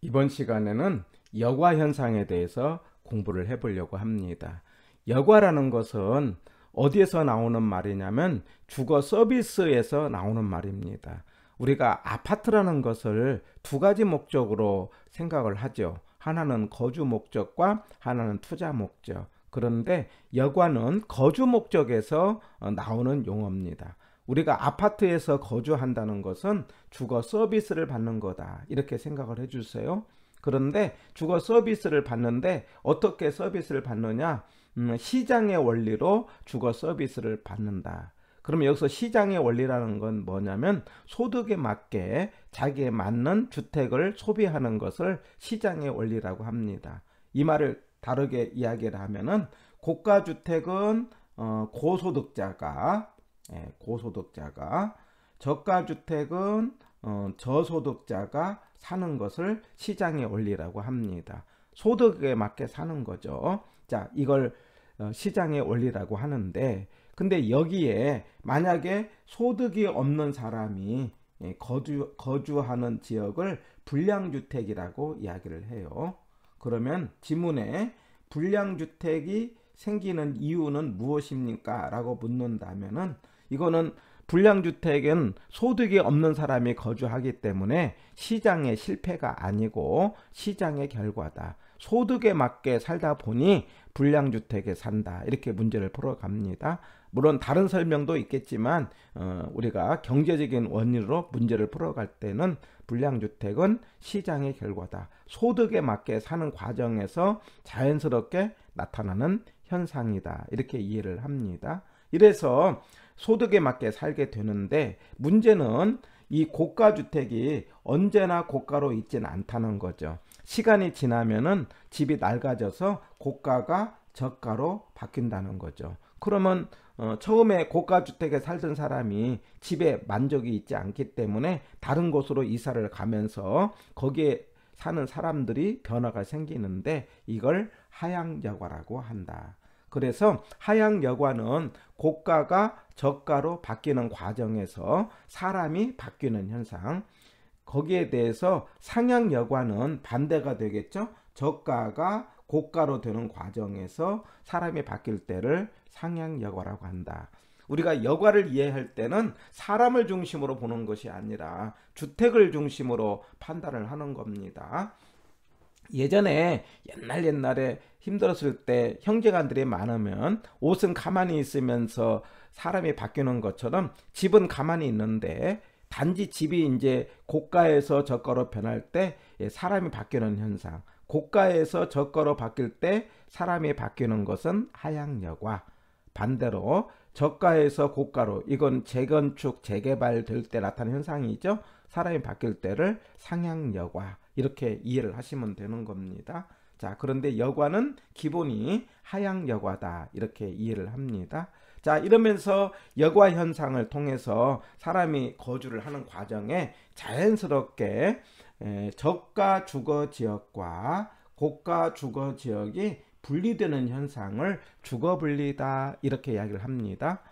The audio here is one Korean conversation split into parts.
이번 시간에는 여과 현상에 대해서 공부를 해보려고 합니다. 여과라는 것은 어디에서 나오는 말이냐면 주거 서비스에서 나오는 말입니다. 우리가 아파트라는 것을 두 가지 목적으로 생각을 하죠. 하나는 거주 목적과 하나는 투자 목적. 그런데 여과는 거주 목적에서 나오는 용어입니다. 우리가 아파트에서 거주한다는 것은 주거 서비스를 받는 거다, 이렇게 생각을 해주세요. 그런데 주거 서비스를 받는데 어떻게 서비스를 받느냐? 시장의 원리로 주거 서비스를 받는다. 그러면 여기서 시장의 원리라는 건 뭐냐면 소득에 맞게 자기에 맞는 주택을 소비하는 것을 시장의 원리라고 합니다. 이 말을 다르게 이야기를 하면은 고가주택은 고소득자가 저가주택은 저소득자가 사는 것을 시장의 원리라고 합니다. 소득에 맞게 사는 거죠. 자, 이걸 시장의 원리라고 하는데, 근데 여기에 만약에 소득이 없는 사람이 거주하는 지역을 불량주택이라고 이야기를 해요. 그러면 지문에 불량주택이 생기는 이유는 무엇입니까? 라고 묻는다면은, 이거는 불량주택은 소득이 없는 사람이 거주하기 때문에 시장의 실패가 아니고 시장의 결과다. 소득에 맞게 살다 보니 불량주택에 산다, 이렇게 문제를 풀어갑니다. 물론 다른 설명도 있겠지만 우리가 경제적인 원리로 문제를 풀어갈 때는 불량주택은 시장의 결과다. 소득에 맞게 사는 과정에서 자연스럽게 나타나는 현상이다, 이렇게 이해를 합니다. 이래서 소득에 맞게 살게 되는데, 문제는 이 고가주택이 언제나 고가로 있지는 않다는 거죠. 시간이 지나면은 집이 낡아져서 고가가 저가로 바뀐다는 거죠. 그러면 처음에 고가주택에 살던 사람이 집에 만족이 있지 않기 때문에 다른 곳으로 이사를 가면서 거기에 사는 사람들이 변화가 생기는데, 이걸 하향여과라고 한다. 그래서 하향여과는 고가가 저가로 바뀌는 과정에서 사람이 바뀌는 현상, 거기에 대해서 상향여과는 반대가 되겠죠. 저가가 고가로 되는 과정에서 사람이 바뀔 때를 상향여과라고 한다. 우리가 여과를 이해할 때는 사람을 중심으로 보는 것이 아니라 주택을 중심으로 판단을 하는 겁니다. 예전에 옛날에 힘들었을 때 형제간들이 많으면 옷은 가만히 있으면서 사람이 바뀌는 것처럼 집은 가만히 있는데, 단지 집이 이제 고가에서 저가로 변할 때 사람이 바뀌는 현상, 고가에서 저가로 바뀔 때 사람이 바뀌는 것은 하향여과, 반대로 저가에서 고가로, 이건 재건축 재개발 될 때 나타나는 현상이죠. 사람이 바뀔 때를 상향여과, 이렇게 이해를 하시면 되는 겁니다. 자, 그런데 여과는 기본이 하향여과다, 이렇게 이해를 합니다. 자, 이러면서 여과 현상을 통해서 사람이 거주를 하는 과정에 자연스럽게 저가 주거 지역과 고가 주거 지역이 분리되는 현상을 주거분리다, 이렇게 이야기를 합니다.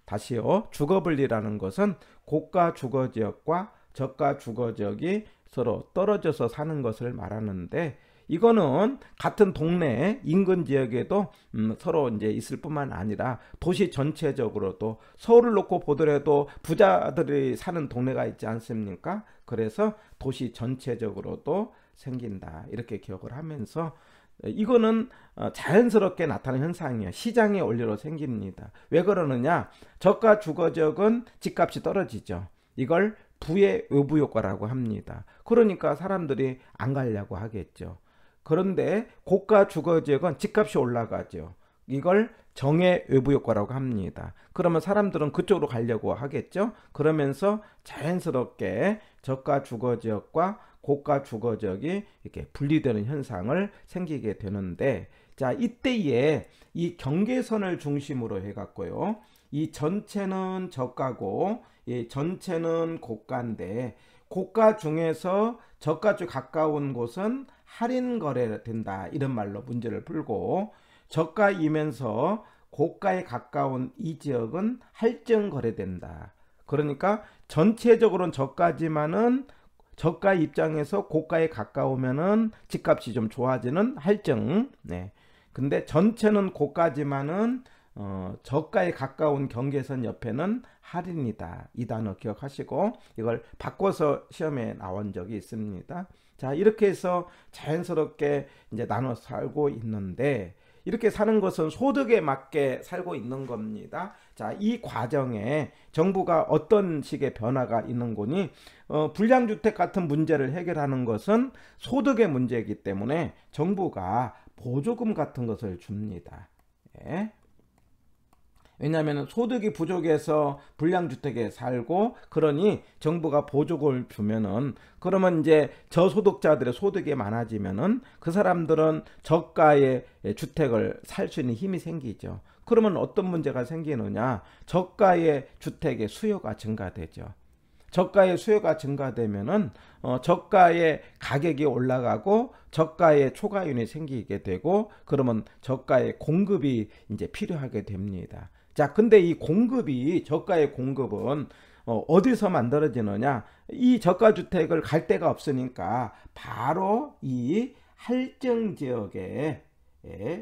다시요. 주거분리라는 것은 고가 주거 지역과 저가 주거 지역이 서로 떨어져서 사는 것을 말하는데, 이거는 같은 동네 인근 지역에도 서로 이제 있을 뿐만 아니라 도시 전체적으로도, 서울을 놓고 보더라도 부자들이 사는 동네가 있지 않습니까? 그래서 도시 전체적으로도 생긴다, 이렇게 기억을 하면서, 이거는 자연스럽게 나타나는 현상이에요. 시장의 원리로 생깁니다. 왜 그러느냐? 저가 주거지역은 집값이 떨어지죠. 이걸 부의 외부 효과라고 합니다. 그러니까 사람들이 안 가려고 하겠죠. 그런데 고가 주거지역은 집값이 올라가죠. 이걸 정의 외부 효과라고 합니다. 그러면 사람들은 그쪽으로 가려고 하겠죠. 그러면서 자연스럽게 저가 주거지역과 고가 주거지역이 이렇게 분리되는 현상을 생기게 되는데, 자, 이때에 이 경계선을 중심으로 해갖고요, 이 전체는 저가고 이 전체는 고가인데, 고가 중에서 저가 쪽 가까운 곳은 할인 거래 된다, 이런 말로 문제를 풀고, 저가이면서 고가에 가까운 이 지역은 할증 거래된다. 그러니까 전체적으로는 저가지만은 저가 입장에서 고가에 가까우면은 집값이 좀 좋아지는 할증. 네. 근데 전체는 고가지만은 저가에 가까운 경계선 옆에는 할인이다. 이 단어 기억하시고 이걸 바꿔서 시험에 나온 적이 있습니다. 자, 이렇게 해서 자연스럽게 이제 나눠 살고 있는데, 이렇게 사는 것은 소득에 맞게 살고 있는 겁니다. 자, 이 과정에 정부가 어떤 식의 변화가 있는 거니, 불량주택 같은 문제를 해결하는 것은 소득의 문제이기 때문에 정부가 보조금 같은 것을 줍니다. 예. 왜냐하면 소득이 부족해서 불량주택에 살고, 그러니 정부가 보조금을 주면은, 그러면 이제 저소득자들의 소득이 많아지면은 그 사람들은 저가의 주택을 살 수 있는 힘이 생기죠. 그러면 어떤 문제가 생기느냐? 저가의 주택의 수요가 증가되죠. 저가의 수요가 증가되면은 저가의 가격이 올라가고 저가의 초과이윤이 생기게 되고, 그러면 저가의 공급이 이제 필요하게 됩니다. 자, 근데 이 공급이, 저가의 공급은 어디서 만들어지느냐? 이 저가 주택을 갈 데가 없으니까 바로 이 할증 지역에,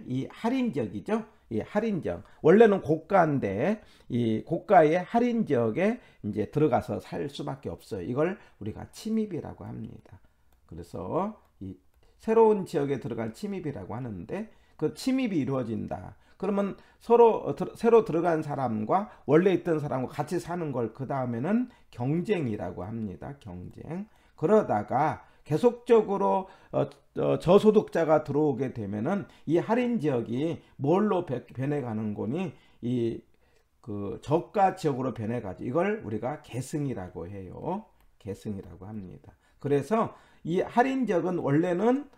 이 할인 지역이죠. 이 할인 지역, 원래는 고가인데 이 고가의 할인 지역에 이제 들어가서 살 수밖에 없어요. 이걸 우리가 침입이라고 합니다. 그래서 이 새로운 지역에 들어간 침입이라고 하는데, 그 침입이 이루어진다. 그러면 새로 들어간 사람과 원래 있던 사람과 같이 사는 걸 그 다음에는 경쟁이라고 합니다. 경쟁. 그러다가 계속적으로 저소득자가 들어오게 되면은 이 할인 지역이 뭘로 변해가는 거니? 그 저가 지역으로 변해가죠. 이걸 우리가 계승이라고 해요. 계승이라고 합니다. 그래서 이 할인 지역은 원래는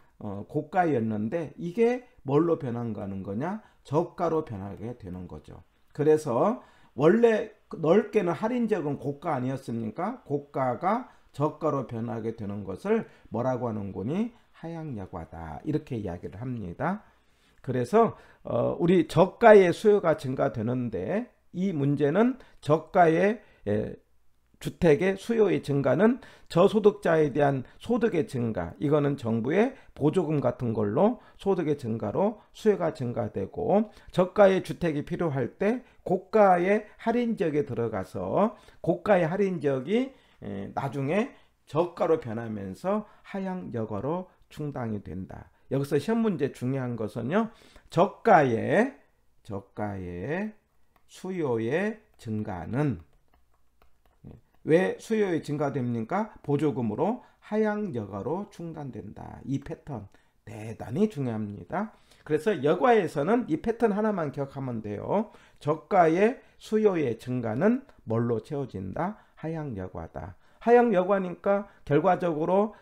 고가였는데 이게 뭘로 변한가는 거냐? 저가로 변하게 되는 거죠. 그래서 원래 넓게는 할인 지역은 고가 아니었습니까? 고가가 저가로 변하게 되는 것을 뭐라고 하는 거니? 하향여과다. 이렇게 이야기를 합니다. 그래서 우리 저가의 수요가 증가되는데, 이 문제는 저가의 주택의 수요의 증가는 저소득자에 대한 소득의 증가, 이거는 정부의 보조금 같은 걸로 소득의 증가로 수요가 증가되고, 저가의 주택이 필요할 때 고가의 할인 지역에 들어가서 고가의 할인 지역이 나중에 저가로 변하면서 하향여과로 충당이 된다. 여기서 시험 문제 중요한 것은요, 저가의 수요의 증가는 왜 수요의 증가됩니까? 보조금으로 하향여과로 충당된다. 이 패턴 대단히 중요합니다. 그래서 여과에서는 이 패턴 하나만 기억하면 돼요. 저가의 수요의 증가는 뭘로 채워진다? 하향여과다. 하향여과니까 결과적으로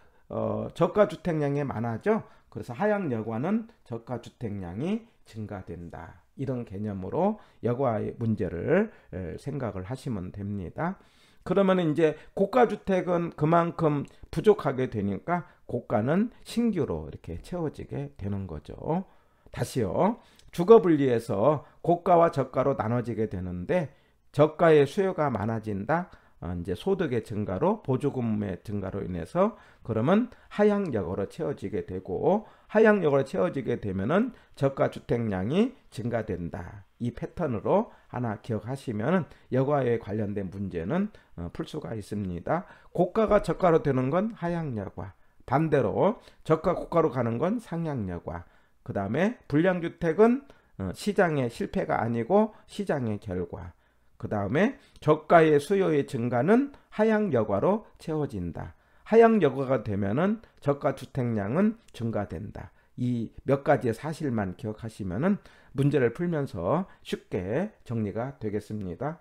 저가 주택량이 많아져. 그래서 하향여과는 저가 주택량이 증가된다. 이런 개념으로 여과의 문제를 생각을 하시면 됩니다. 그러면 이제 고가 주택은 그만큼 부족하게 되니까 고가는 신규로 이렇게 채워지게 되는 거죠. 다시요. 주거 분리해서 고가와 저가로 나눠지게 되는데, 저가의 수요가 많아진다. 이제 소득의 증가로, 보조금의 증가로 인해서, 그러면 하향여과로 채워지게 되고, 하향여과로 채워지게 되면은 저가 주택량이 증가된다. 이 패턴으로 하나 기억하시면 여과에 관련된 문제는 풀 수가 있습니다. 고가가 저가로 되는 건 하향여과, 반대로 저가 고가로 가는 건 상향여과, 그 다음에 불량주택은 시장의 실패가 아니고 시장의 결과, 그 다음에 저가의 수요의 증가는 하향여과로 채워진다. 하향여과가 되면은 저가 주택량은 증가된다. 이 몇 가지의 사실만 기억하시면은 문제를 풀면서 쉽게 정리가 되겠습니다.